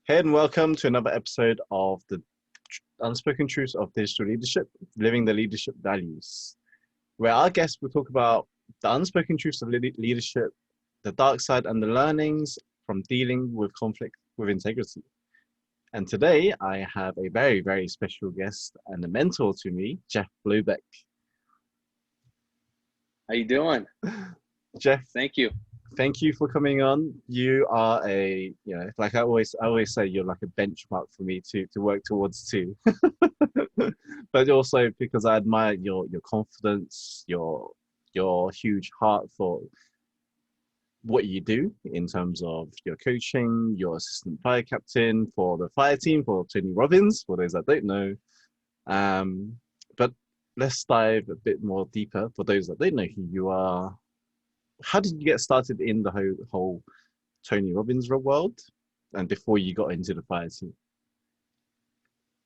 Hey, and welcome to another episode of the Unspoken Truths of Digital Leadership, Living the Leadership Values, where our guests will talk about the unspoken truths of leadership, the dark side, and the learnings from dealing with conflict with integrity. And today I have a very, very special guest and a mentor to me, Jeff Lobeck. How you doing? Jeff, Thank you. thank you for coming on. You are like I always say, you're like a benchmark for me to work towards too. But also because I admire your confidence, your huge heart for what you do in terms of your coaching, your assistant fire captain for the fire team for Tony Robbins, for those that don't know. But let's dive a bit more deeper for those that don't know who you are. How did you get started in the whole Tony Robbins world, and before you got into the fire team?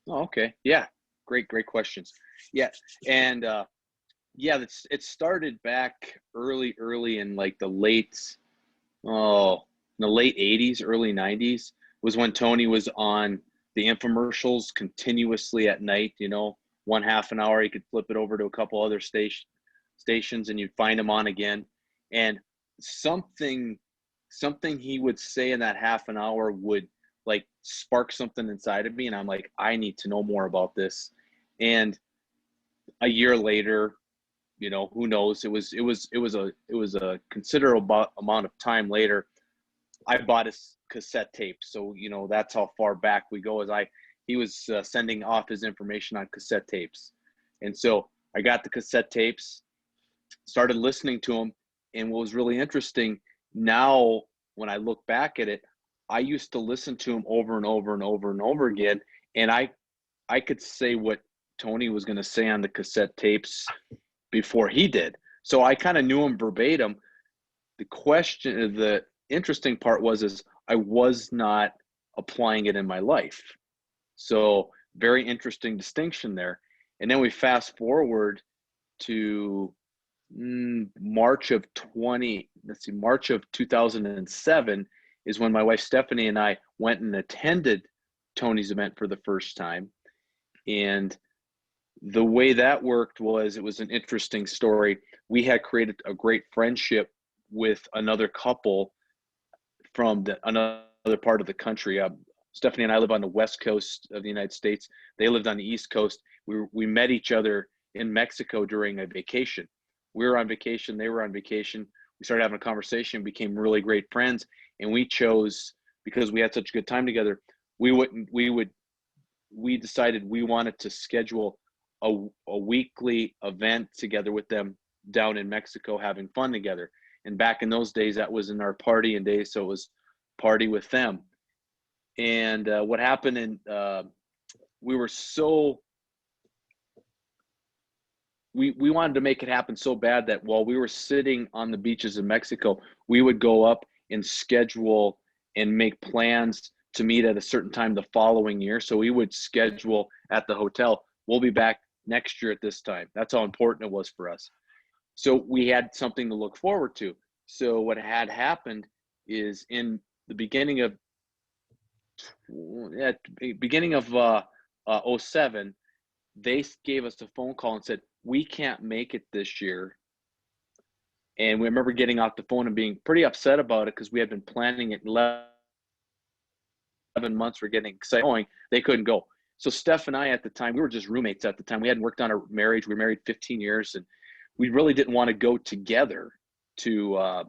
Oh, okay. Yeah. Great questions. Yeah. And it started back early in like the late 80s, early 90s was when Tony was on the infomercials continuously at night, one half an hour, you could flip it over to a couple other stations and you'd find him on again. And something he would say in that half an hour would like spark something inside of me, and I'm like, I need to know more about this. And a year later, who knows, it was a considerable amount of time later, I bought his cassette tape. So that's how far back we go. He was sending off his information on cassette tapes, and so I got the cassette tapes, started listening to him. And what was really interesting now, when I look back at it, I used to listen to him over and over and over and over again. And I could say what Tony was going to say on the cassette tapes before he did. So I kind of knew him verbatim. The interesting part is I was not applying it in my life. So very interesting distinction there. And then we fast forward to March of 2007 is when my wife Stephanie and I went and attended Tony's event for the first time. And the way that worked was, it was an interesting story. We had created a great friendship with another couple from another part of the country. Stephanie and I live on the West Coast of the United States. They lived on the East Coast. We met each other in Mexico during a vacation. We were on vacation, they were on vacation. We started having a conversation, became really great friends, and we chose, because we had such a good time together, we decided we wanted to schedule a weekly event together with them down in Mexico, having fun together. And back in those days, that was in our partying days, so it was party with them. And what happened, we were so we wanted to make it happen so bad that while we were sitting on the beaches in Mexico, we would go up and schedule and make plans to meet at a certain time the following year. So we would schedule at the hotel, we'll be back next year at this time. That's how important it was for us. So we had something to look forward to. So what had happened is, in the beginning of 07, they gave us a phone call and said, we can't make it this year. And we remember getting off the phone and being pretty upset about it, because we had been planning it 11 months. We're getting excited going. They couldn't go. So Steph and I, at the time, we were just roommates at the time. We hadn't worked on our marriage. We were married 15 years, and we really didn't want to go together to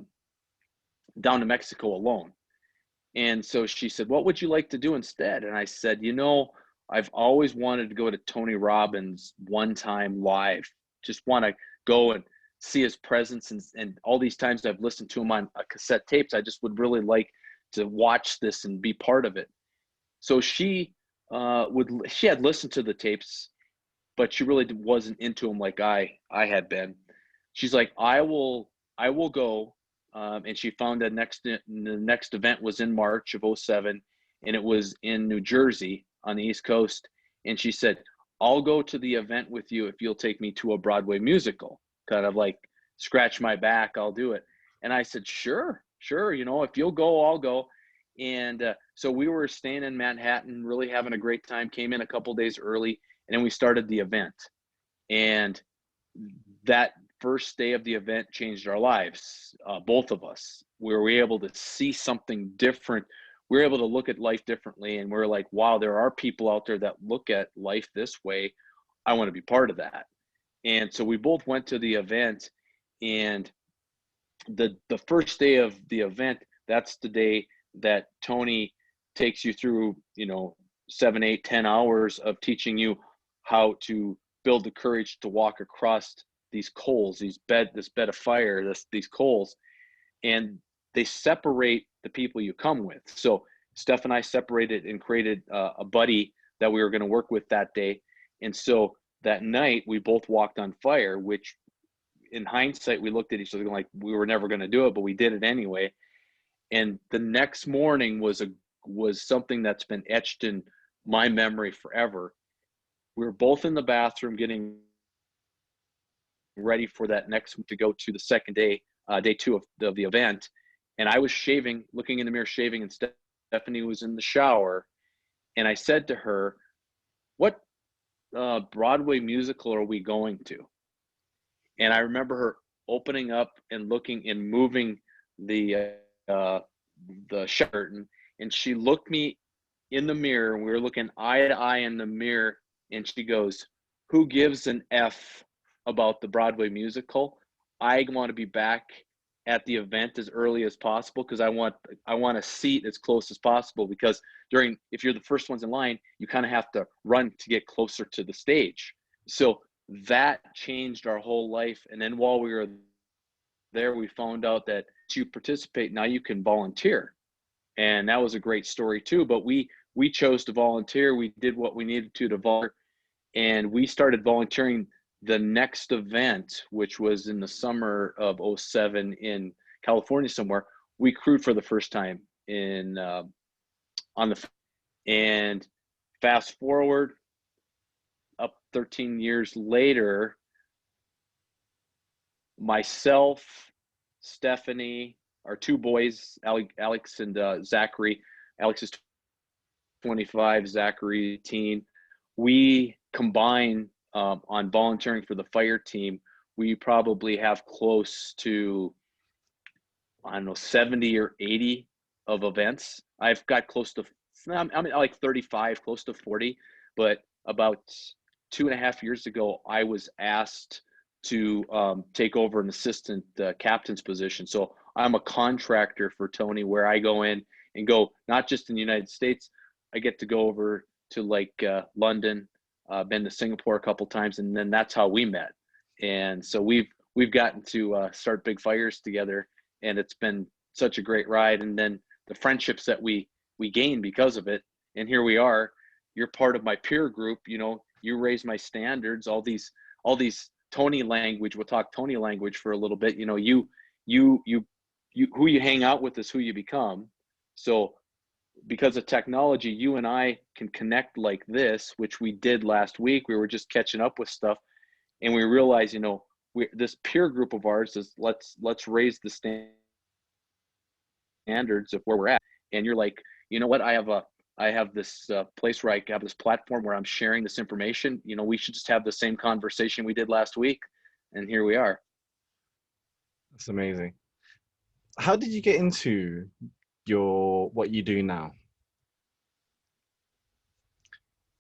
down to Mexico alone. And so she said, what would you like to do instead? And I said, I've always wanted to go to Tony Robbins one time live. Just want to go and see his presence. And all these times I've listened to him on cassette tapes, I just would really like to watch this and be part of it. So she had listened to the tapes, but she really wasn't into him like I had been. She's like, I will go. And she found that the next event was in March of 07, and it was in New Jersey on the East Coast. And she said, I'll go to the event with you if you'll take me to a Broadway musical. Kind of like, scratch my back, I'll do it. And I said, sure, if you'll go, I'll go. And so we were staying in Manhattan, really having a great time, came in a couple days early, and then we started the event. And that first day of the event changed our lives, both of us. We were able to see something different. We were able to look at life differently. And we're like, wow, there are people out there that look at life this way. I want to be part of that. And so we both went to the event, and the first day of the event, that's the day that Tony takes you through, 7, 8, 10 hours of teaching you how to build the courage to walk across these coals, this bed of fire, these coals, and they separate the people you come with. So Steph and I separated and created a buddy that we were going to work with that day. And so that night we both walked on fire, which in hindsight, we looked at each other like we were never going to do it, but we did it anyway. And the next morning was something that's been etched in my memory forever. We were both in the bathroom getting ready for that next to go to the second day, day 2 of the event. And I was shaving, looking in the mirror, shaving, and Stephanie was in the shower. And I said to her, what Broadway musical are we going to? And I remember her opening up and looking and moving the shirt, and she looked me in the mirror, and we were looking eye to eye in the mirror, and she goes, "Who gives an F about the Broadway musical? I want to be back at the event as early as possible because I want a seat as close as possible, because if you're the first ones in line, you kind of have to run to get closer to the stage." So that changed our whole life. And then while we were there, we found out that to participate, now you can volunteer. And that was a great story too. But we chose to volunteer. We did what we needed to volunteer. And we started volunteering the next event, which was in the summer of 2007 in California somewhere. We crewed for the first time and fast forward up 13 years later, myself, Stephanie, our 2 boys, Alex and Zachary. Alex is 25, Zachary 18. We combine on volunteering for the fire team. We probably have close to, 70 or 80 of events. I've got close to, like 35, close to 40, but about 2.5 years ago, I was asked to take over an assistant captain's position. So I'm a contractor for Tony, where I go in and go, not just in the United States, I get to go over to London, been to Singapore a couple times, and then that's how we met. And so we've gotten to start big fires together, and it's been such a great ride. And then the friendships that we gain because of it, and here we are. You're part of my peer group. You raise my standards. All these Tony language. We'll talk Tony language for a little bit. You who you hang out with is who you become. So because of technology, you and I can connect like this, which we did last week. We were just catching up with stuff, and we realized, this peer group of ours is let's raise the standards of where we're at. And you're like, you know what? I have this place where I have this platform where I'm sharing this information. We should just have the same conversation we did last week, and here we are. That's amazing. How did you get into what you do now?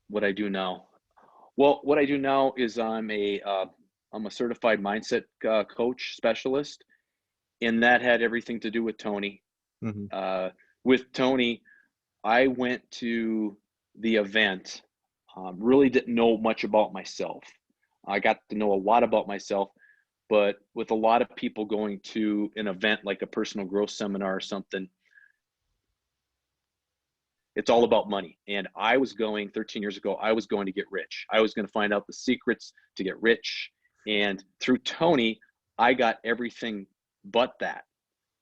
What I do now? Well, what I do now is I'm a certified mindset coach specialist, and that had everything to do with Tony. Mm-hmm. With Tony, I went to the event, really didn't know much about myself. I got to know a lot about myself, but with a lot of people going to an event like a personal growth seminar or something, it's all about money. And I was going 13 years ago, I was going to get rich. I was going to find out the secrets to get rich. And through Tony, I got everything but that.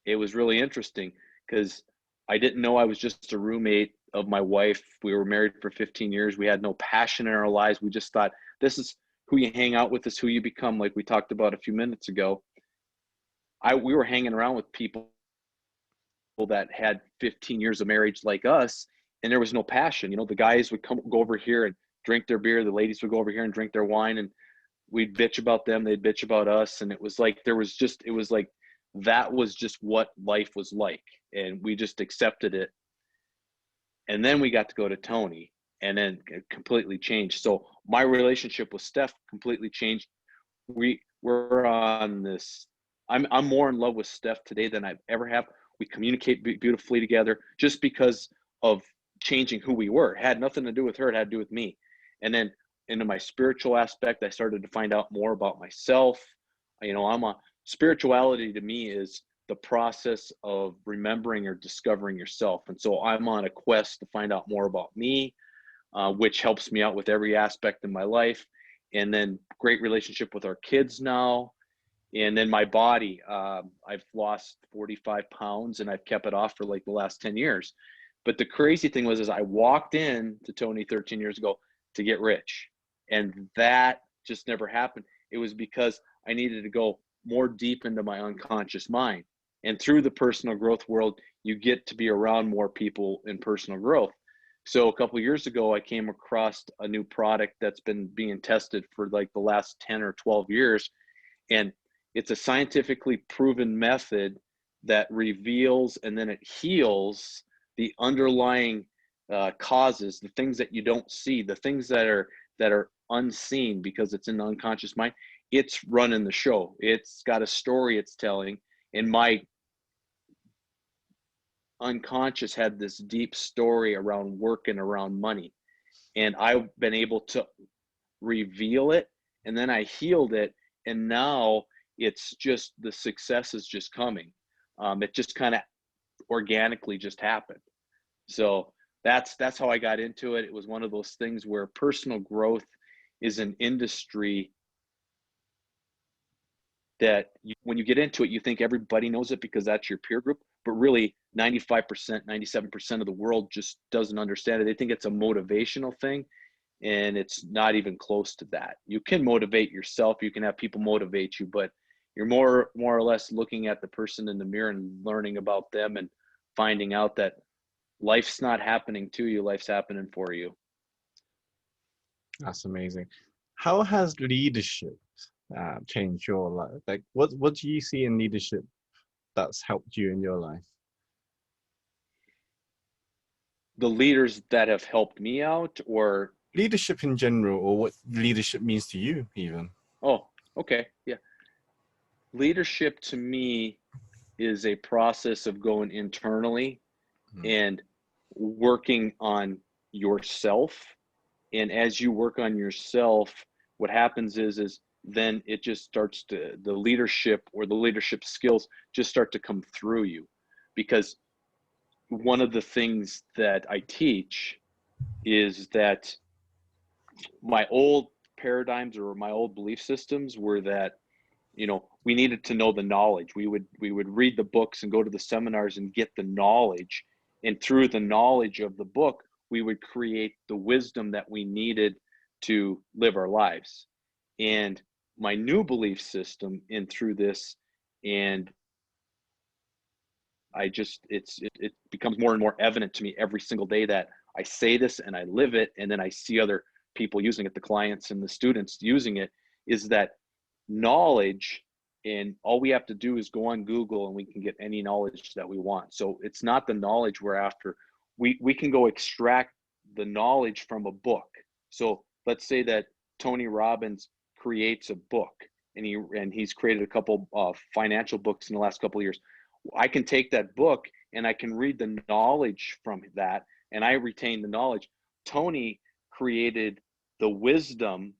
It was really interesting because I didn't know I was just a roommate of my wife. We were married for 15 years. We had no passion in our lives. We just thought, this is who you hang out with, is who you become, like we talked about a few minutes ago. We were hanging around with people that had 15 years of marriage like us, and there was no passion. You know, the guys would go over here and drink their beer, the ladies would go over here and drink their wine, and we'd bitch about them, they'd bitch about us. And it was like, it was like, that was just what life was like. And we just accepted it. And then we got to go to Tony, and then it completely changed. So my relationship with Steph completely changed. We're on this, I'm more in love with Steph today than I've ever have. We communicate beautifully together just because of changing who we were. It had nothing to do with her, it had to do with me. And then into my spiritual aspect, I started to find out more about myself. You know, spirituality to me is the process of remembering or discovering yourself. And so I'm on a quest to find out more about me, which helps me out with every aspect of my life. And then great relationship with our kids now. And then my body, I've lost 45 pounds and I've kept it off for like the last 10 years. But the crazy thing was, I walked in to Tony 13 years ago to get rich. And that just never happened. It was because I needed to go more deep into my unconscious mind. And through the personal growth world, you get to be around more people in personal growth. So a couple of years ago, I came across a new product that's been being tested for like the last 10 or 12 years. And it's a scientifically proven method that reveals and then it heals the underlying causes, the things that you don't see, the things that are unseen because it's in the unconscious mind. It's running the show. It's got a story it's telling. And my unconscious had this deep story around work and around money. And I've been able to reveal it, and then I healed it. And now it's just, the success is just coming. It just kind of organically just happened. So that's how I got into it. It was one of those things where personal growth is an industry that when you get into it, you think everybody knows it because that's your peer group, but really 95%, 97% of the world just doesn't understand it. They think it's a motivational thing, and it's not even close to that. You can motivate yourself. You can have people motivate you, but you're more or less looking at the person in the mirror and learning about them and finding out that life's not happening to you, life's happening for you. That's amazing. How has leadership changed your life? Like, what do you see in leadership that's helped you in your life? The leaders that have helped me out, or leadership in general, or what leadership means to you even? Oh, okay. Yeah. Leadership to me is a process of going internally and working on yourself. And as you work on yourself, what happens is then it just starts to, the leadership or the leadership skills just start to come through you. Because one of the things that I teach is that my old paradigms or my old belief systems were that, you know, we needed to know the knowledge. We would read the books and go to the seminars and get the knowledge. And through the knowledge of the book, we would create the wisdom that we needed to live our lives. And my new belief system in through this, and I just, it becomes more and more evident to me every single day that I say this and I live it. And then I see other people using it, the clients and the students using it, is that knowledge, and all we have to do is go on Google and we can get any knowledge that we want. So it's not the knowledge we're after. We can go extract the knowledge from a book. So let's say that Tony Robbins creates a book, and he's created a couple of financial books in the last couple of years. I can take that book and I can read the knowledge from that, and I retain the knowledge. Tony created the wisdom,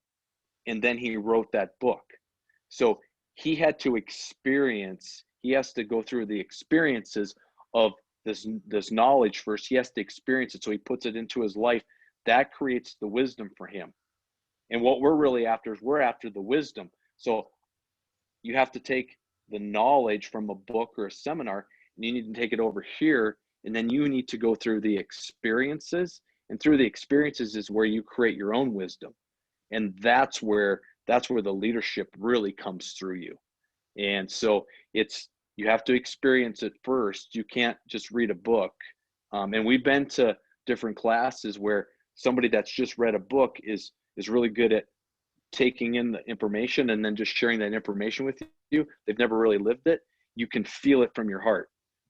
and then he wrote that book. So he had to experience, he has to go through the experiences of this knowledge first. He has to experience it. So he puts it into his life. That creates the wisdom for him. And what we're really after is we're after the wisdom. So you have to take the knowledge from a book or a seminar, and you need to take it over here. And then you need to go through the experiences, and through the experiences is where you create your own wisdom. And that's where the leadership really comes through you. And so it's, You have to experience it first. You can't just read a book. And we've been to different classes where somebody that's just read a book is really good at taking in the information and then just sharing that information with you. They've never really lived it. You can feel it from your heart.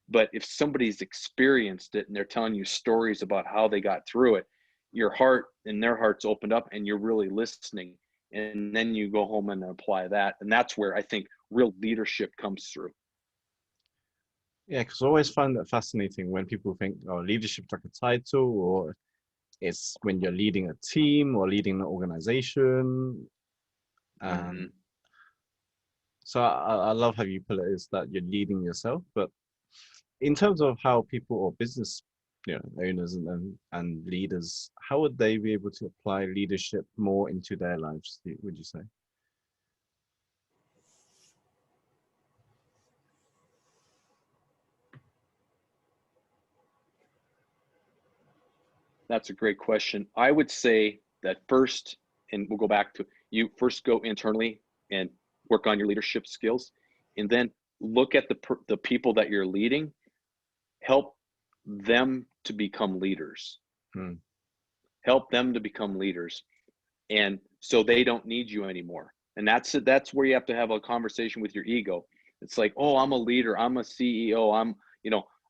But if somebody's experienced it and they're telling you stories about how they got through it, your heart and their heart's opened up and you're really listening. And then you go home and apply that. And that's where I think real leadership comes through. Yeah, because I always find that fascinating when people think, oh, leadership's like a title, or it's when you're leading a team or leading an organization. So I love how you put it, is that you're leading yourself. But in terms of how people or business, owners and leaders, how would they be able to apply leadership more into their lives, would you say? That's a great question. I would say that first, and we'll go back to, you first go internally and work on your leadership skills, and then look at the people that you're leading, help them to become leaders. Help them to become leaders. And so they don't need you anymore. And that's where you have to have a conversation with your ego. It's like, oh, I'm a leader, I'm a CEO,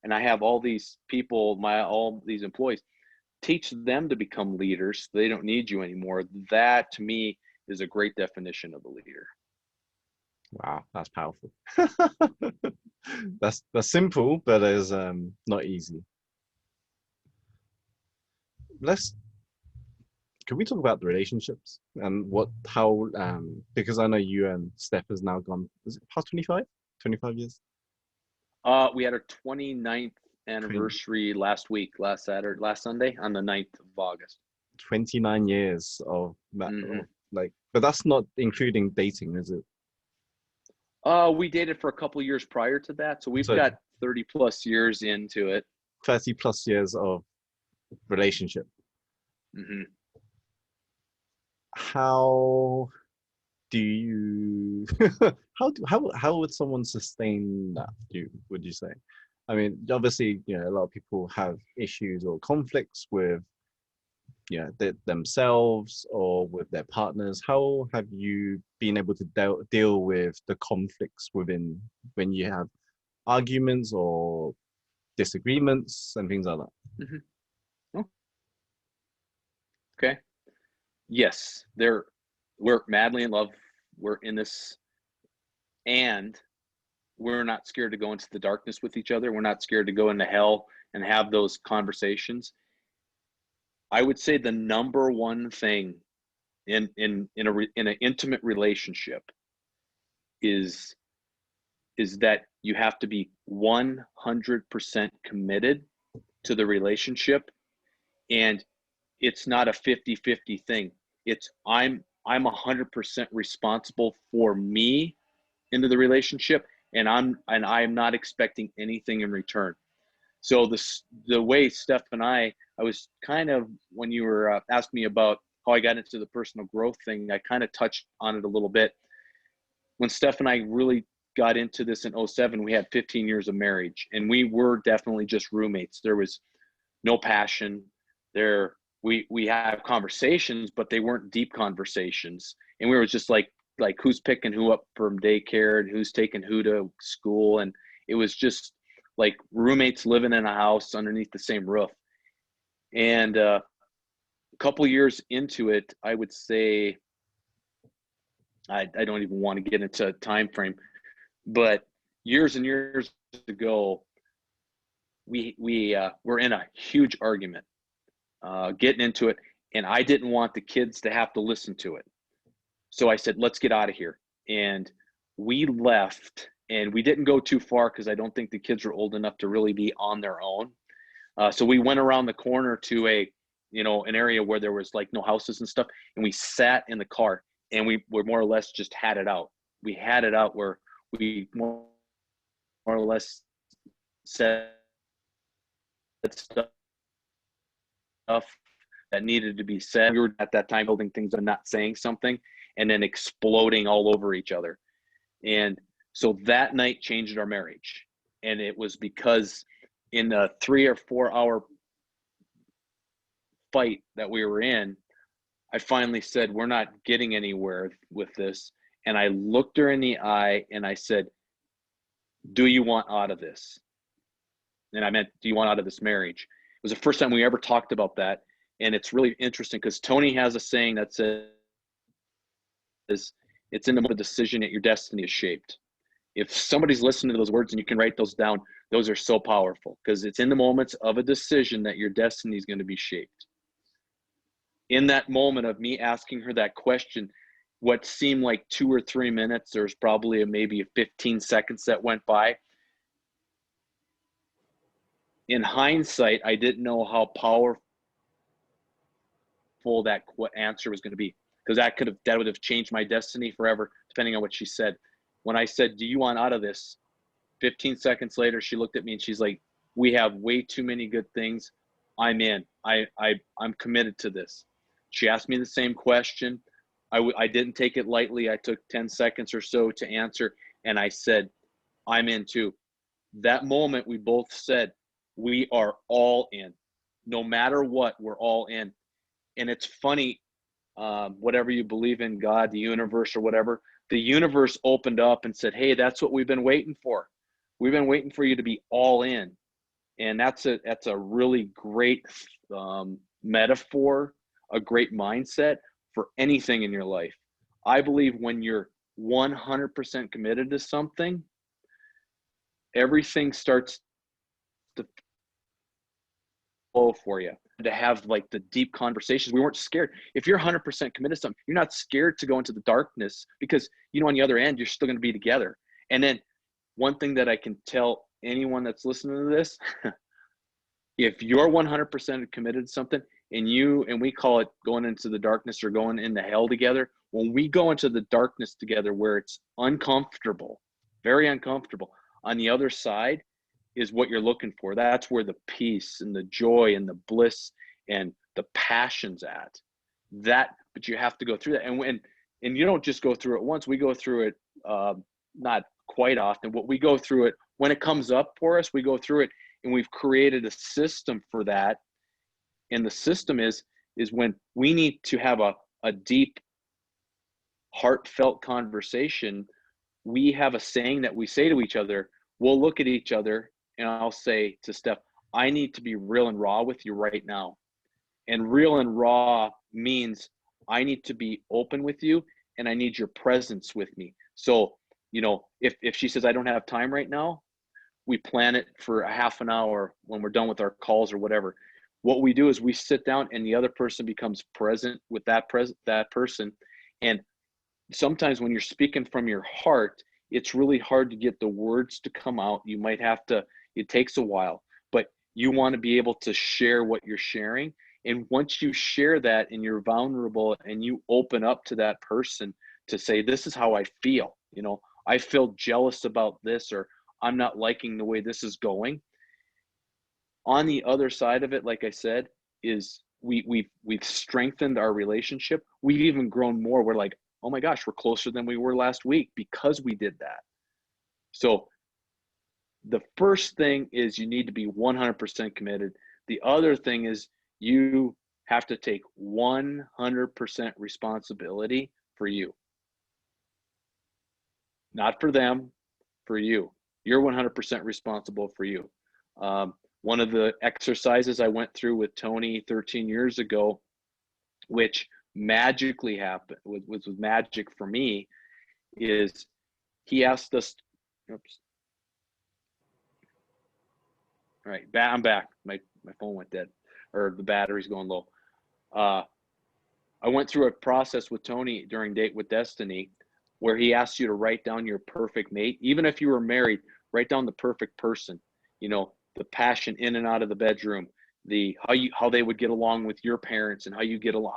and I have all these people, all these employees. Teach them to become leaders. They don't need you anymore. That, to me, is a great definition of a leader. Wow, that's powerful. That's simple, but it's not easy. Can we talk about the relationships and how because I know you and Steph has now gone, is it past 25 years? We had our 29th anniversary last Sunday on the 9th of August. 29 years of that. But that's not including dating, is it? We dated for a couple of years prior to that, so we've got 30 plus years into it. 30 plus years of relationship. How do you how would someone sustain that, would you say? I mean, obviously, a lot of people have issues or conflicts with themselves or with their partners. How have you been able to deal with the conflicts within, when you have arguments or disagreements and things like that? Okay. Yes, we're madly in love. We're in this, and we're not scared to go into the darkness with each other. We're not scared to go into hell and have those conversations. I would say the number one thing in an intimate relationship is that you have to be 100% committed to the relationship, and it's not a 50-50 thing. It's I'm 100% responsible for me into the relationship, and I'm not expecting anything in return. So the way Steph and I was kind of, when you were asking me about how I got into the personal growth thing, I kind of touched on it a little bit. When Steph and I really got into this in 2007, we had 15 years of marriage, and we were definitely just roommates. There was no passion there. We have conversations, but they weren't deep conversations. And we were just like who's picking who up from daycare and who's taking who to school. And it was just like roommates living in a house underneath the same roof. And a couple years into it, I would say, I don't even want to get into a time frame, but years and years ago, we were in a huge argument, getting into it, and I didn't want the kids to have to listen to it. So I said, let's get out of here. And we left, and we didn't go too far because I don't think the kids were old enough to really be on their own. So we went around the corner to an area where there was like no houses and stuff. And we sat in the car, and we were more or less just had it out. We had it out where we more or less said stuff that needed to be said. We were at that time building things and not saying something, and then exploding all over each other. And So that night changed our marriage. And it was because in a 3 or 4 hour fight that we were in, I finally said, we're not getting anywhere with this. And I looked her in the eye and I said, do you want out of this? And I meant, do you want out of this marriage? It was the first time we ever talked about that. And it's really interesting because Tony has a saying that says, it's in the moment of decision that your destiny is shaped. If somebody's listening to those words and you can write those down, those are so powerful because it's in the moments of a decision that your destiny is going to be shaped. In that moment of me asking her that question, what seemed like 2 or 3 minutes, there's probably maybe 15 seconds that went by. In hindsight, I didn't know how powerful that answer was going to be because that would have changed my destiny forever, depending on what she said. When I said, do you want out of this? 15 seconds later, she looked at me and she's like, we have way too many good things. I'm in. I'm committed to this. She asked me the same question. I didn't take it lightly. I took 10 seconds or so to answer. And I said, I'm in too. That moment, we both said, we are all in. No matter what, we're all in. And it's funny, whatever you believe in, God, the universe or whatever, the universe opened up and said, hey, that's what we've been waiting for. We've been waiting for you to be all in. And that's a really great metaphor, a great mindset for anything in your life. I believe when you're 100% committed to something, everything starts to flow for you. To have like the deep conversations, we weren't scared. If you're 100% committed to something, you're not scared to go into the darkness because on the other end, you're still going to be together. And then one thing that I can tell anyone that's listening to this, if you're 100% committed to something and we call it going into the darkness or going into hell together, when we go into the darkness together where it's uncomfortable, very uncomfortable, on the other side is what you're looking for. That's where the peace and the joy and the bliss and the passion's at. But you have to go through that. And you don't just go through it once. We go through it not quite often, but we go through it when it comes up for us. We go through it, and we've created a system for that. And the system is when we need to have a deep, heartfelt conversation. We have a saying that we say to each other. We'll look at each other, and I'll say to Steph, I need to be real and raw with you right now. And real and raw means I need to be open with you, and I need your presence with me. So, if she says I don't have time right now, we plan it for a half an hour when we're done with our calls or whatever. What we do is we sit down and the other person becomes present with that person. And sometimes when you're speaking from your heart, it's really hard to get the words to come out. You might have to, it takes a while, but you want to be able to share what you're sharing. And once you share that and you're vulnerable and you open up to that person to say, this is how I feel, I feel jealous about this, or I'm not liking the way this is going. On the other side of it, like I said, is we've strengthened our relationship. We've even grown more. We're like, oh my gosh, we're closer than we were last week because we did that. So the first thing is you need to be 100% committed. The other thing is you have to take 100% responsibility for you. Not for them, for you. You're 100% responsible for you. One of the exercises I went through with Tony 13 years ago, which magically happened, was magic for me, is he asked us, oops. All right, I'm back. My phone went dead, or the battery's going low. I went through a process with Tony during Date with Destiny where he asked you to write down your perfect mate. Even if you were married, write down the perfect person, the passion in and out of the bedroom, how they would get along with your parents and how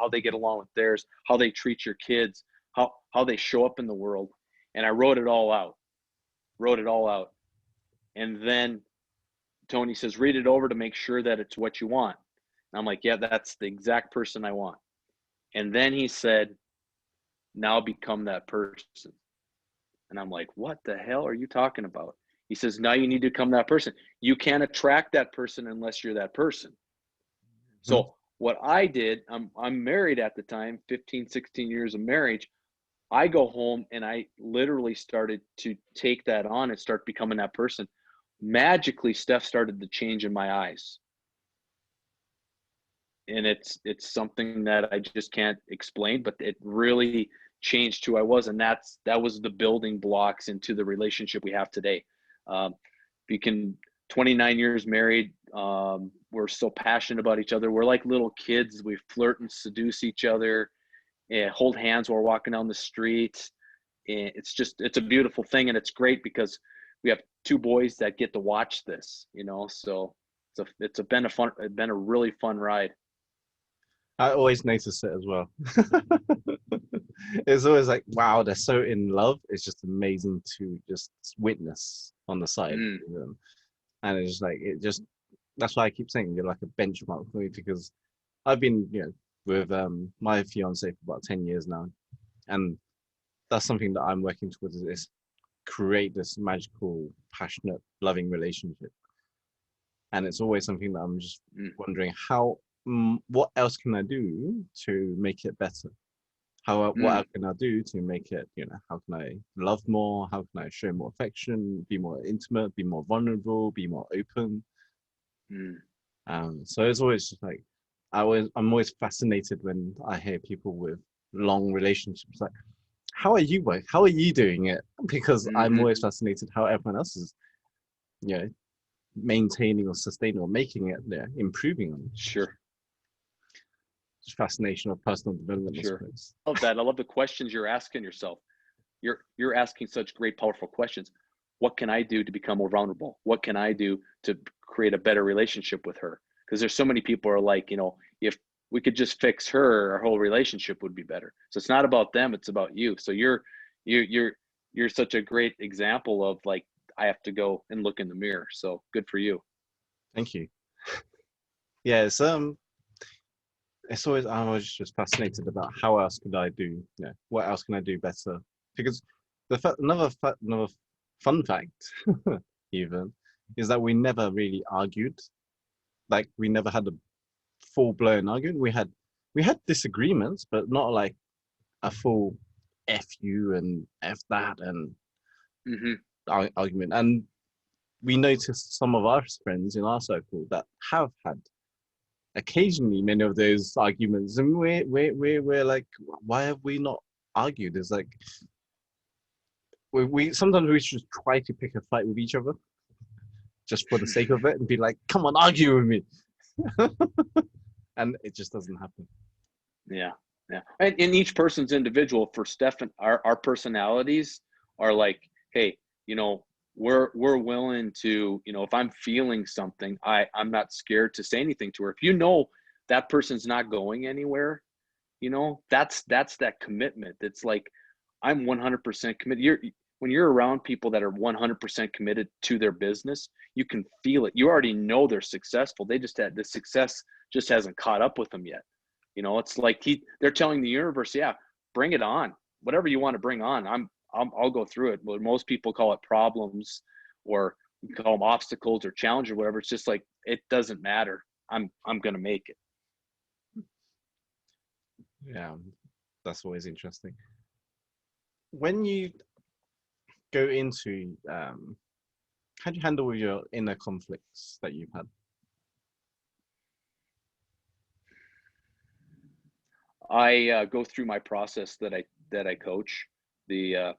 they get along with theirs, how they treat your kids, how they show up in the world. And I wrote it all out. And then Tony says, read it over to make sure that it's what you want. And I'm like, yeah, that's the exact person I want. And then he said, now become that person. And I'm like, what the hell are you talking about? He says, now you need to become that person. You can't attract that person unless you're that person. Mhm. So what I did, I'm married at the time, 15, 16 years of marriage. I go home and I literally started to take that on and start becoming that person. Magically, stuff started to change in my eyes. And it's something that I just can't explain, but it really changed who I was. And that was the building blocks into the relationship we have today. We can 29 years married. We're so passionate about each other. We're like little kids. We flirt and seduce each other and hold hands while we're walking down the street. And it's a beautiful thing. And it's great because we have two boys that get to watch this, so it's been a really fun ride. I always notice it as well. It's always like, wow, they're so in love. It's just amazing to just witness on the side. Mm, And it's just like, that's why I keep saying you're like a benchmark for me, because I've been, with my fiance for about 10 years now. And that's something that I'm working towards, is create this magical, passionate, loving relationship. And it's always something that I'm just wondering what else can I do to make it better? What else can I do to make it, how can I love more? How can I show more affection, be more intimate, be more vulnerable, be more open? So it's always just like, I'm always fascinated when I hear people with long relationships. Like, how are you doing it? Because I'm always fascinated how everyone else is, maintaining or sustaining or making it, improving on it. Sure. Just fascination of personal development. Sure. I suppose. I love that. I love the questions you're asking yourself. You're asking such great, powerful questions. What can I do to become more vulnerable? What can I do to create a better relationship with her? Because there's so many people are like, if we could just fix her, our whole relationship would be better. So it's not about them, it's about you. So you're such a great example of like, I have to go and look in the mirror. So good for you. Thank you. Yeah, it's always, I'm always just fascinated about how else could I do, what else can I do better? Because another fun fact, even, is that we never really argued. Like, we never had a full-blown argument. We had disagreements, but not like a full F you and F that and argument. And we noticed some of our friends in our circle that have had occasionally many of those arguments, and we're like, why have we not argued? It's like we sometimes we should try to pick a fight with each other just for the sake of it and be like, come on, argue with me. And it just doesn't happen. Yeah. And each person's individual. For Stefan, our personalities are like, hey, we're willing to, if I'm feeling something, I'm not scared to say anything to her. If that person's not going anywhere, that's that commitment. It's like, I'm 100% committed. When you're around people that are 100% committed to their business, you can feel it. You already know they're successful. The success just hasn't caught up with them yet. It's like they're telling the universe, yeah, bring it on. Whatever you want to bring on, I'll go through it. But most people call it problems, or we call them obstacles or challenge or whatever. It's just like, it doesn't matter. I'm gonna make it. Yeah, that's always interesting. When you go into, how do you handle your inner conflicts that you've had? I go through my process that I coach, the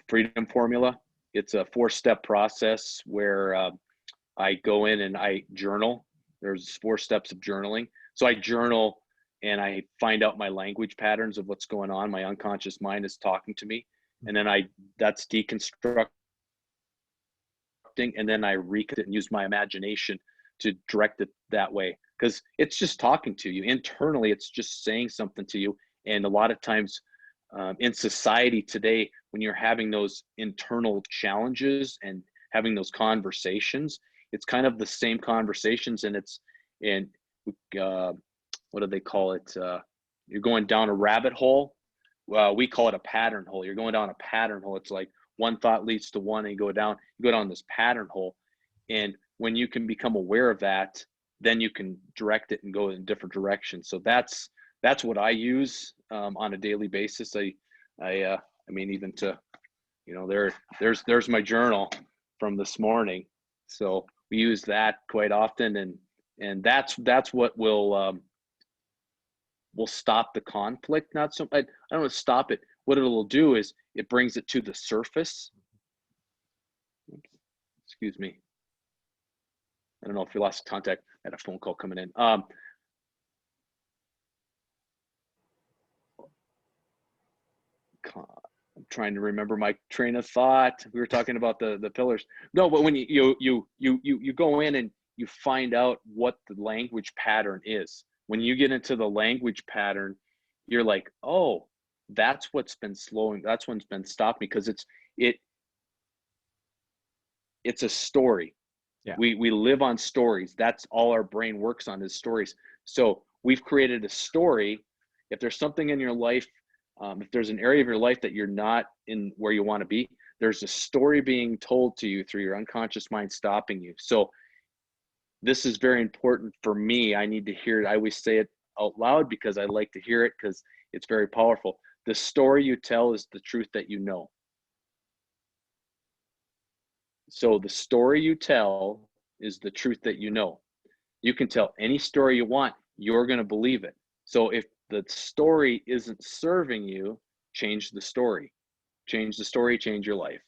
freedom formula. It's a 4-step process where I go in and I journal. There's 4 steps of journaling. So I journal and I find out my language patterns of what's going on. My unconscious mind is talking to me, and then that's deconstructing, and then I reconnect it and use my imagination to direct it that way, because it's just talking to you internally. It's just saying something to you. And a lot of times in society today, when you're having those internal challenges and having those conversations, it's kind of the same conversations, and what do they call it? You're going down a rabbit hole we call it a pattern hole. You're going down a pattern hole. It's like one thought leads to one, and you go down this pattern hole. And when you can become aware of that, then you can direct it and go in different directions. So that's what I use on a daily basis. I mean, even to, you know, there's my journal from this morning. So we use that quite often, and that's what will stop the conflict. Not so, I don't want to stop it. What it'll do is it brings it to the surface. Excuse me. I don't know if you lost contact. I had a phone call coming in. I'm trying to remember my train of thought. We were talking about the pillars. No, but when you go in and you find out what the language pattern is. When you get into the language pattern, you're like, oh, that's what's been slowing. That's what's been stopping, because it's a story. Yeah. We live on stories. That's all our brain works on, is stories. So we've created a story. If there's something in your life, if there's an area of your life that you're not in where you want to be, there's a story being told to you through your unconscious mind stopping you. So this is very important for me. I need to hear it. I always say it out loud because I like to hear it, because it's very powerful. The story you tell is the truth that you know. So the story you tell is the truth that you know. You can tell any story you want. You're going to believe it. So if the story isn't serving you, change the story. Change the story, change your life.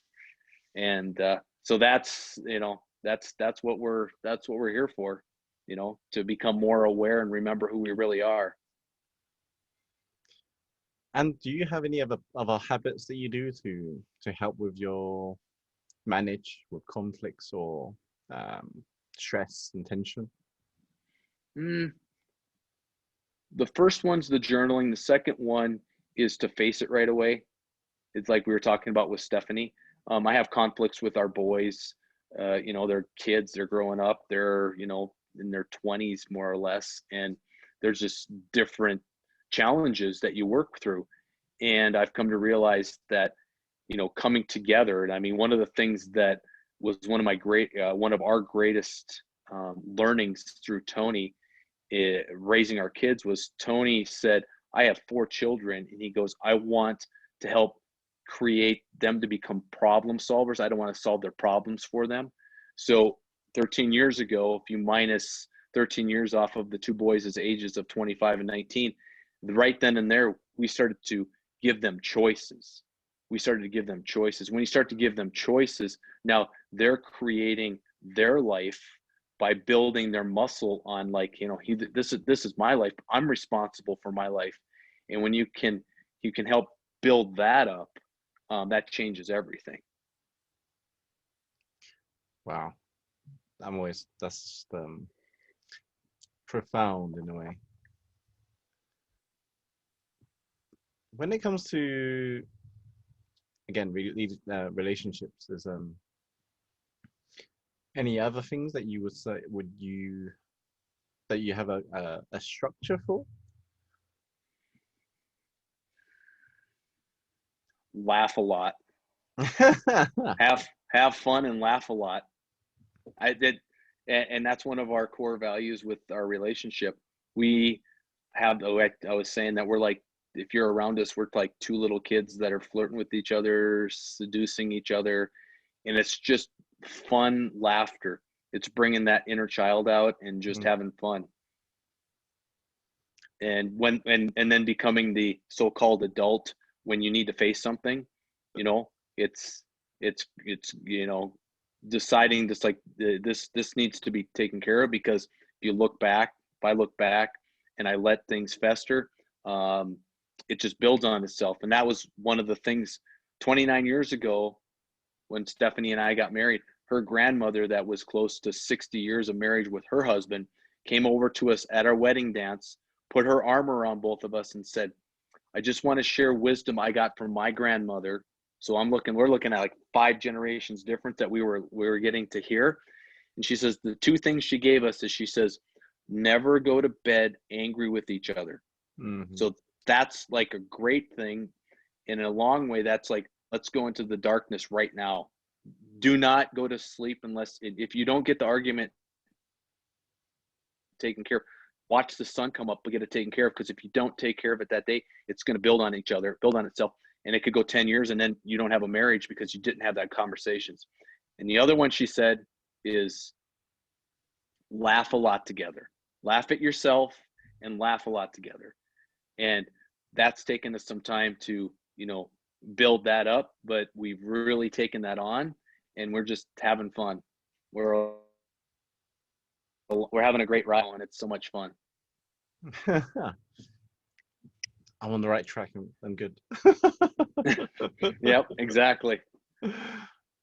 And so that's, you know, that's what we're here for, you know, to become more aware and remember who we really are. And do you have any other habits that you do to help with your manage with conflicts or stress and tension? The first one's the journaling. The second one is to face it right away. It's like we were talking about with Stephanie. I have conflicts with our boys. You know, they're kids, they're growing up, they're, you know, in their 20s more or less. And there's just different challenges that you work through. And I've come to realize that, you know, coming together. And I mean, one of the things that was one of our greatest learnings through Tony, raising our kids, was Tony said, I have 4 children, and he goes, I want to help create them to become problem solvers. I don't want to solve their problems for them. So 13 years ago, if you minus 13 years off of the 2 boys' ages of 25 and 19, right then and there, we started to give them choices. When you start to give them choices, now they're creating their life by building their muscle on, like, you know, this is my life. I'm responsible for my life. And when you can help build that up, that changes everything. Wow. That's profound in a way. When it comes to, again, relationships, there's any other things that you would say that you have a structure for? Laugh a lot. have fun and laugh a lot. And that's one of our core values with our relationship. We have, I was saying that we're like, if you're around us, we're like 2 little kids that are flirting with each other, seducing each other, and it's just fun laughter. It's bringing that inner child out and just having fun. And then becoming the so-called adult when you need to face something, you know, it's you know, deciding this, like, this needs to be taken care of, because if I look back and I let things fester, it just builds on itself. And that was one of the things 29 years ago when Stephanie and I got married. Her grandmother, that was close to 60 years of marriage with her husband, came over to us at our wedding dance, put her arm around both of us and said, I just want to share wisdom I got from my grandmother. So we're looking at like 5 generations different that we were getting to hear. And she says, the 2 things she gave us is, she says, never go to bed angry with each other. Mm-hmm. So that's like a great thing. in a long way, that's like, let's go into the darkness right now. Do not go to sleep unless, if you don't get the argument taken care of, watch the sun come up, but get it taken care of. Because if you don't take care of it that day, it's going to build on each other, build on itself. And it could go 10 years and then you don't have a marriage because you didn't have that conversations. And the other one she said is laugh a lot together. Laugh at yourself and laugh a lot together. And that's taken us some time to, build that up, but we've really taken that on and we're just having fun. We're having a great ride and it's so much fun. I'm on the right track. I'm good. Yep, exactly.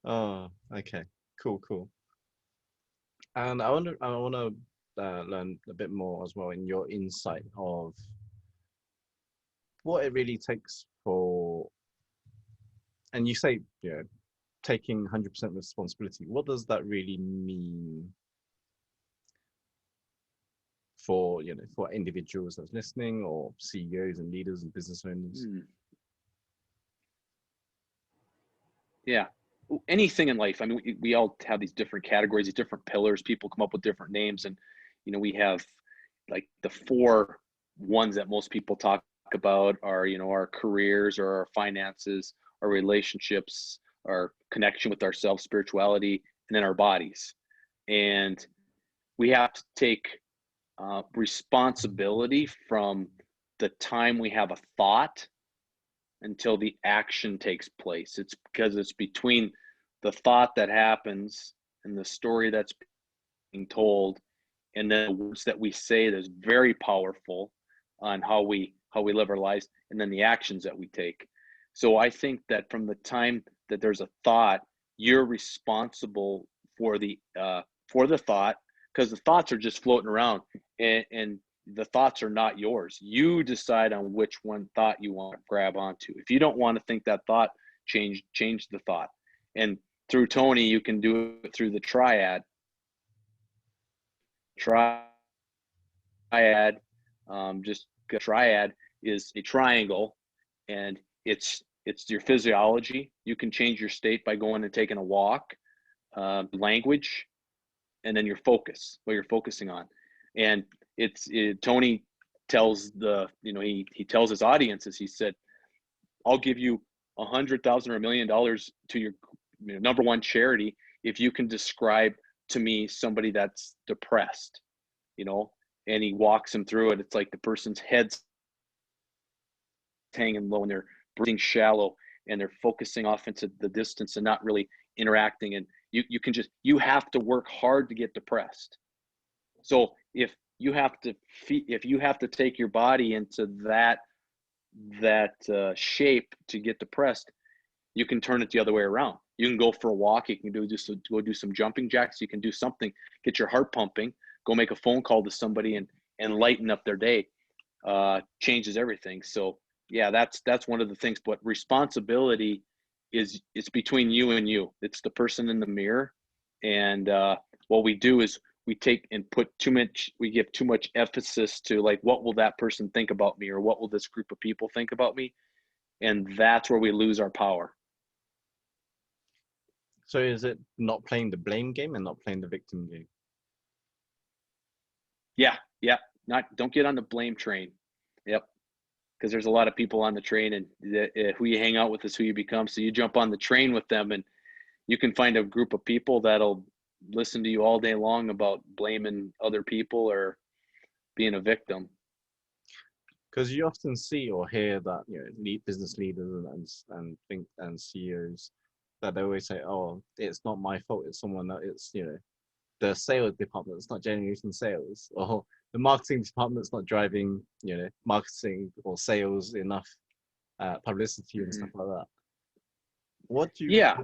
Oh, okay. Cool. And I want to learn a bit more as well in your insight of what it really takes for, and you say, taking 100% responsibility. What does that really mean for, for individuals that's listening, or CEOs and leaders and business owners? Yeah. Anything in life. I mean, we all have these different categories, these different pillars. People come up with different names. And, we have like the 4 ones that most people talk about are, our careers or our finances, our relationships, our connection with ourselves, spirituality, and then our bodies. And we have to take responsibility from the time we have a thought until the action takes place. It's because it's between the thought that happens and the story that's being told, and then the words that we say that's very powerful on how we live our lives, and then the actions that we take. So I think that from the time that there's a thought, you're responsible for the thought, because the thoughts are just floating around, and the thoughts are not yours. You decide on which one thought you want to grab onto. If you don't want to think that thought, change the thought. And through Tony, you can do it through the triad. Triad is a triangle, and it's your physiology. You can change your state by going and taking a walk, language, and then your focus, what you're focusing on. And Tony tells he tells his audiences, he said, I'll give you $100,000 or $1 million to your number one charity if you can describe to me somebody that's depressed, and he walks them through it. It's like the person's head's hanging low and they're breathing shallow and they're focusing off into the distance and not really interacting. And you have to work hard to get depressed. So if you have to take your body into that shape to get depressed, you can turn it the other way around. You can go for a walk. You can go do some jumping jacks. You can do something, get your heart pumping, go make a phone call to somebody and lighten up their day. Changes everything. So yeah, that's one of the things. But responsibility it's between you and you. It's the person in the mirror. And what we do is we take and we give too much emphasis to, like, what will that person think about me, or what will this group of people think about me? And that's where we lose our power. So is it not playing the blame game and not playing the victim game? Yeah. Don't get on the blame train. Yep. Because there's a lot of people on the train, and who you hang out with is who you become. So you jump on the train with them, and you can find a group of people that'll listen to you all day long about blaming other people or being a victim. Because you often see or hear that business leaders and CEOs, that they always say, "Oh, it's not my fault. It's someone that it's the sales department that's not generating sales, or the marketing department's not driving marketing or sales enough publicity and stuff like that." What do you? Yeah.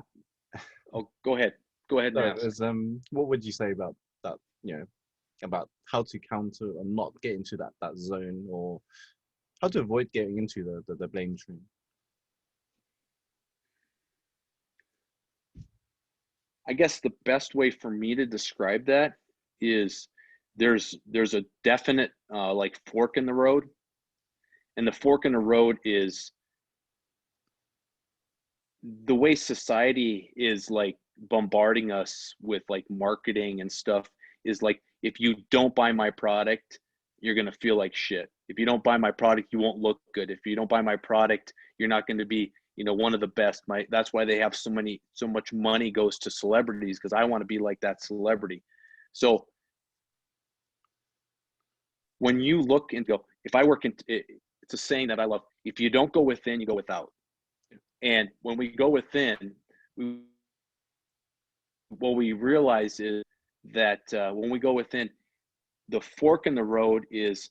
Oh, go ahead. What would you say about that? About how to counter and not get into that zone, or how to avoid getting into the blame train? I guess the best way for me to describe that is there's a definite like fork in the road, and the fork in the road is the way society is like bombarding us with like marketing and stuff is like, if you don't buy my product, you're going to feel like shit. If you don't buy my product, you won't look good. If you don't buy my product, you're not going to be, one of the best. That's why they have so much money goes to celebrities, because I want to be like that celebrity. So when you look and go, if I work in, it's a saying that I love, if you don't go within, you go without. And when we go within, what we realize is that when we go within, the fork in the road is,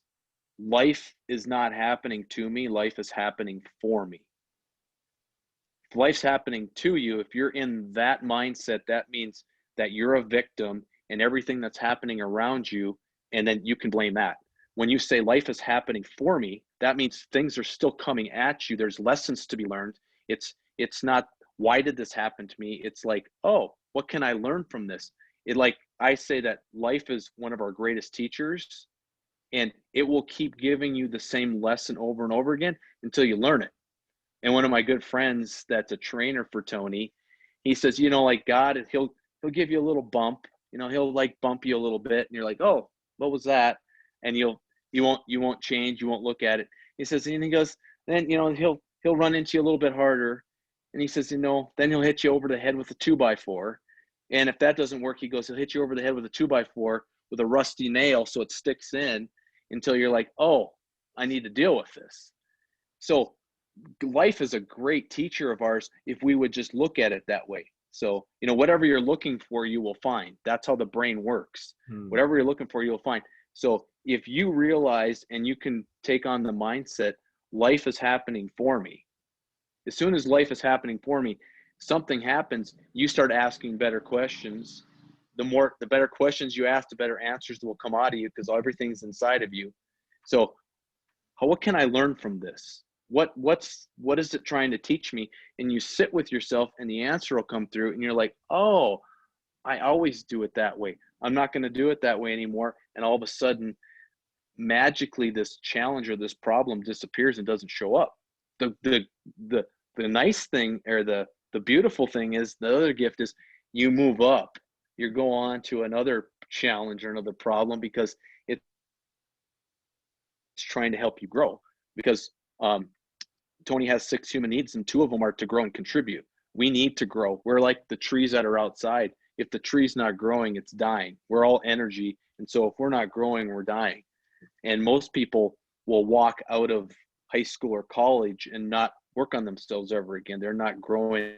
life is not happening to me, life is happening for me. If life's happening to you, if you're in that mindset, that means that you're a victim and everything that's happening around you, and then you can blame that. When you say life is happening for me, that means things are still coming at you. There's lessons to be learned. It's not, why did this happen to me? It's like, oh, what can I learn from this? Like I say that life is one of our greatest teachers, and it will keep giving you the same lesson over and over again until you learn it. And one of my good friends that's a trainer for Tony, he says, like God, he'll give you a little bump, he'll like bump you a little bit, and you're like, oh, what was that? And you won't change, you won't look at it. He says, and he goes, then he'll run into you a little bit harder. And he says, then he'll hit you over the head with a 2x4. And if that doesn't work, he goes, he'll hit you over the head with a 2x4 with a rusty nail so it sticks in, until you're like, oh, I need to deal with this. So life is a great teacher of ours if we would just look at it that way. So, whatever you're looking for, you will find. That's how the brain works. Whatever you're looking for, you'll find. So if you realize and you can take on the mindset, life is happening for me. As soon as life is happening for me, something happens, you start asking better questions. The better questions you ask, the better answers will come out of you, because everything's inside of you. So what can I learn from this? What is it trying to teach me? And you sit with yourself and the answer will come through, and you're like, oh, I always do it that way. I'm not going to do it that way anymore. And all of a sudden, magically, this challenge or this problem disappears and doesn't show up. The nice thing, or the beautiful thing is, the other gift is, you move up. You go on to another challenge or another problem, because it's trying to help you grow. Because Tony has 6 human needs, and 2 of them are to grow and contribute. We need to grow. We're like the trees that are outside. If the tree's not growing, it's dying. We're all energy. And so if we're not growing, we're dying. And most people will walk out of high school or college and not work on themselves ever again. They're not growing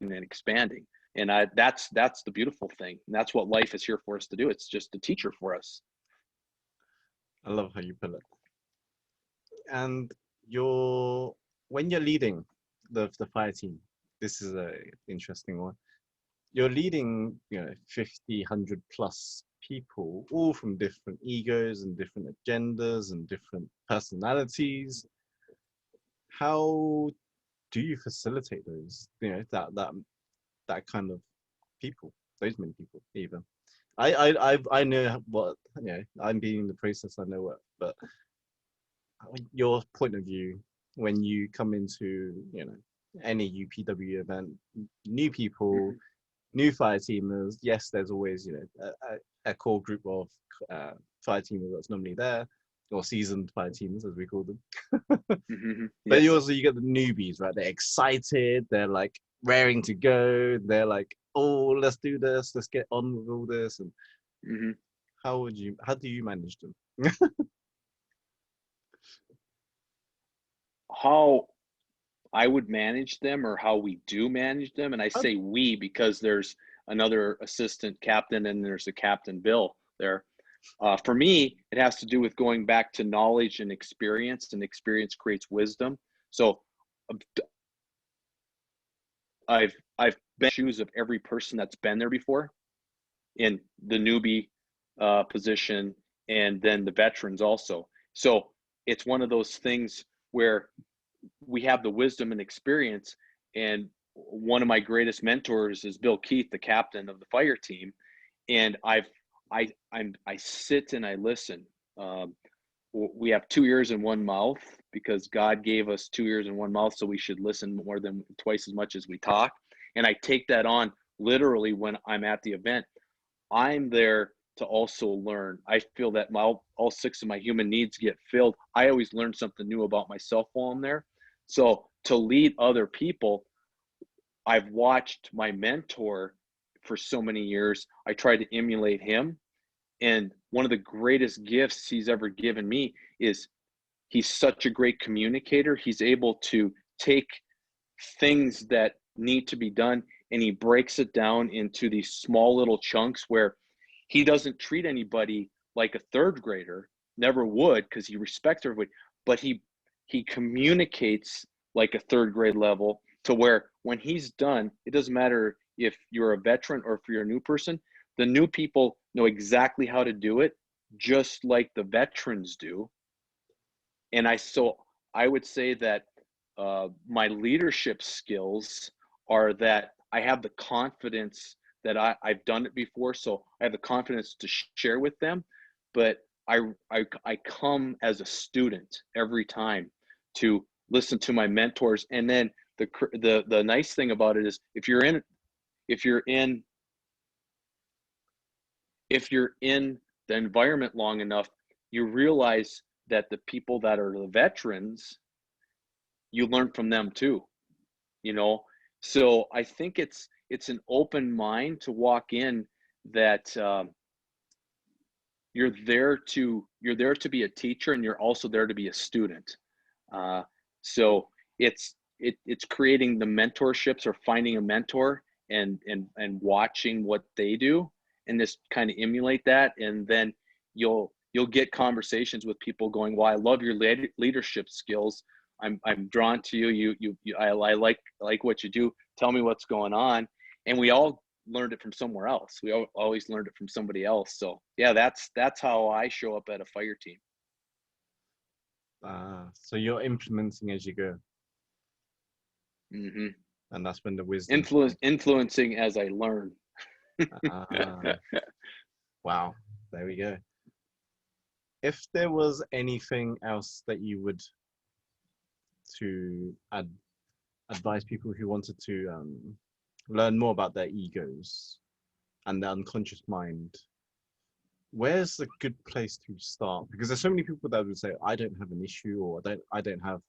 and expanding. And that's the beautiful thing. And that's what life is here for us to do. It's just a teacher for us. I love how you put it. And when you're leading the fire team, this is a interesting one. You're leading, 50, 100 plus people, all from different egos and different agendas and different personalities. How do you facilitate those, that kind of people, those many people? Even I know what, I'm being in the process, I know what, but your point of view when you come into any UPW event, new people, new fire teamers. Yes, there's always a core group of fire teamers that's normally there, or seasoned fire teamers as we call them. But Yes. you get the newbies, right? They're excited, they're like raring to go, they're like, oh, let's do this, let's get on with all this. And how do you manage them? How I would manage them, or how we do manage them, and I say we because there's another assistant captain and there's a Captain Bill there. For me, it has to do with going back to knowledge and experience creates wisdom. So I've been in the shoes of every person that's been there before, in the newbie position, and then the veterans also. So it's one of those things where we have the wisdom and experience. And one of my greatest mentors is Bill Keith, the captain of the fire team. And I sit and I listen. We have 2 ears and 1 mouth. because God gave us 2 ears and 1 mouth, so we should listen more than twice as much as we talk. And I take that on literally when I'm at the event. I'm there to also learn. I feel that all 6 of my human needs get filled. I always learn something new about myself while I'm there. So to lead other people, I've watched my mentor for so many years. I try to emulate him. And one of the greatest gifts he's ever given me is he's such a great communicator. He's able to take things that need to be done and he breaks it down into these small little chunks where he doesn't treat anybody like a third grader, never would, because he respects everybody, but he communicates like a third grade level to where when he's done, it doesn't matter if you're a veteran or if you're a new person, the new people know exactly how to do it, just like the veterans do. And I would say that my leadership skills are that I have the confidence that I've done it before, so I have the confidence to share with them. But I come as a student every time to listen to my mentors, and then the nice thing about it is if you're in the environment long enough, you realize that the people that are the veterans, you learn from them too, you know. So I think it's an open mind to walk in that you're there to be a teacher and you're also there to be a student. So it's creating the mentorships or finding a mentor and watching what they do and just kind of emulate that, and then you'll get conversations with people going, well, I love your leadership skills. I'm drawn to you. I like what you do. Tell me what's going on. And we all learned it from somewhere else. We always learned it from somebody else. So yeah, that's how I show up at a fire team. So you're implementing as you go. Mm-hmm. And that's when the wisdom influencing as I learn. Wow, there we go. If there was anything else that you would to advise people who wanted to learn more about their egos and the unconscious mind, where's a good place to start? Because there's so many people that would say, I don't have an issue, or I don't have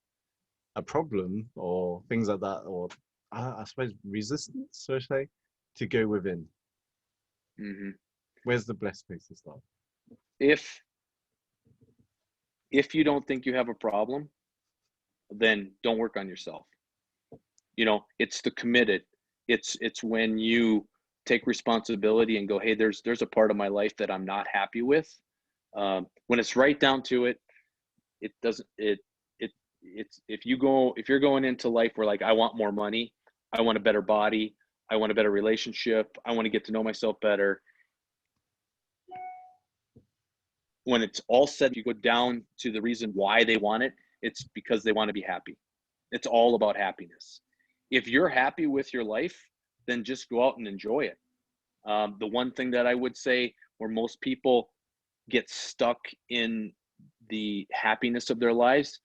a problem, or things like that, or I suppose resistance, so to say, to go within. Mm-hmm. Where's the best place to start? If you don't think you have a problem, then don't work on yourself. You know, it's the committed. It's when you take responsibility and go, hey, there's a part of my life that I'm not happy with. When it's right down to it, it's if you're going into life where like, I want more money, I want a better body, I want a better relationship, I want to get to know myself better. When it's all said, you go down to the reason why they want it, it's because they want to be happy. It's all about happiness. If you're happy with your life, then just go out and enjoy it. The one thing that I would say where most people get stuck in the happiness of their lives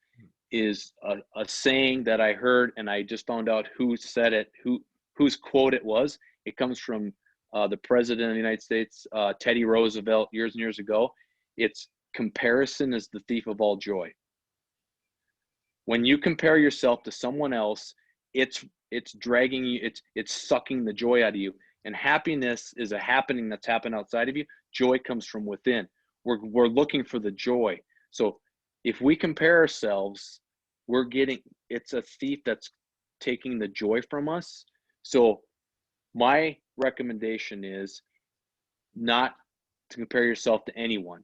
is a saying that I heard, and I just found out who said it, whose quote it was. It comes from the President of the United States, Teddy Roosevelt, years and years ago. It's comparison is the thief of all joy. When you compare yourself to someone else, it's dragging you, it's sucking the joy out of you. And happiness is a happening that's happened outside of you. Joy comes from within. We're looking for the joy. So if we compare ourselves, it's a thief that's taking the joy from us. So my recommendation is not to compare yourself to anyone.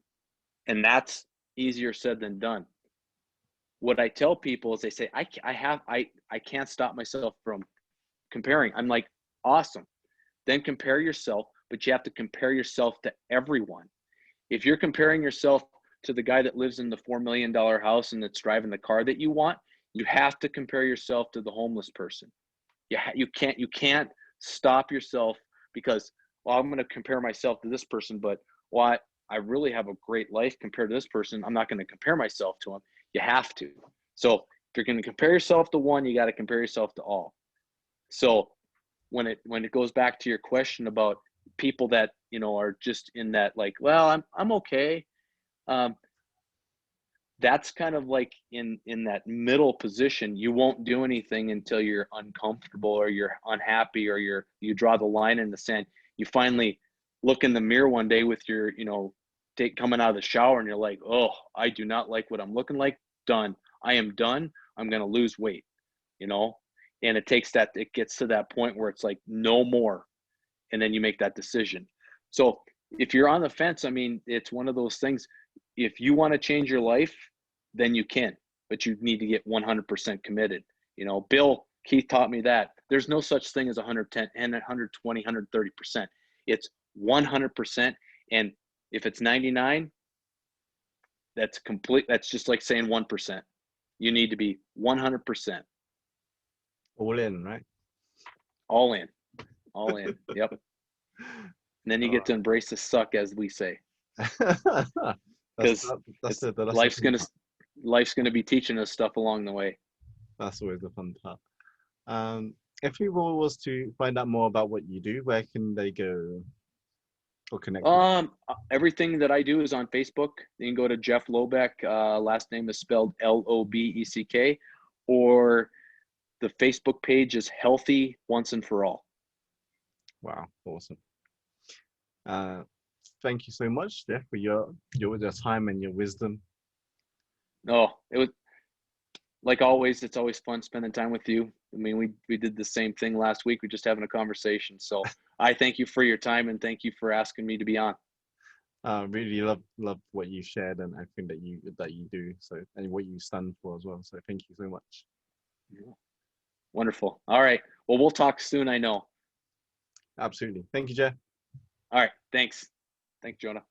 And that's easier said than done. What I tell people is they say, I can't stop myself from comparing. I'm like, awesome. Then compare yourself, but you have to compare yourself to everyone. If you're comparing yourself to the guy that lives in the $4 million house and that's driving the car that you want, you have to compare yourself to the homeless person. You can't stop yourself because, well, I'm going to compare myself to this person, but I really have a great life compared to this person. I'm not going to compare myself to him. You have to. So if you're going to compare yourself to one, you got to compare yourself to all. So when it goes back to your question about people that, you know, are just in that like, well, I'm okay. That's kind of like in that middle position. You won't do anything until you're uncomfortable or you're unhappy or you draw the line in the sand. You finally look in the mirror one day with your, you know, coming out of the shower and you're like, oh, I do not like what I'm looking like. Done. I am done. I'm going to lose weight, you know? And it gets to that point where it's like, no more. And then you make that decision. So if you're on the fence, I mean, it's one of those things. If you want to change your life, then you can, but you need to get 100% committed. You know, Keith taught me that there's no such thing as 110 and 120, 130%. It's 100%. And if it's 99, that's complete. That's just like saying 1%. You need to be 100%. All in, right? All in. All in. Yep. And then you get to embrace the suck, as we say. Because life's gonna be teaching us stuff along the way. That's always the fun part. If people was to find out more about what you do, where can they go or connect? Everything that I do is on Facebook. You can go to Jeff Lobeck. Last name is spelled Lobeck, or the Facebook page is Healthy Once and For All. Wow, awesome. Thank you so much, Jeff, for your time and your wisdom. Oh, it was like always. It's always fun spending time with you. I mean, we did the same thing last week. We're just having a conversation. So I thank you for your time and thank you for asking me to be on. Really love what you shared and everything that you do. So, and what you stand for as well. So thank you so much. Yeah. Wonderful. All right. Well, we'll talk soon, I know. Absolutely. Thank you, Jeff. All right. Thanks. Thanks, Jonah.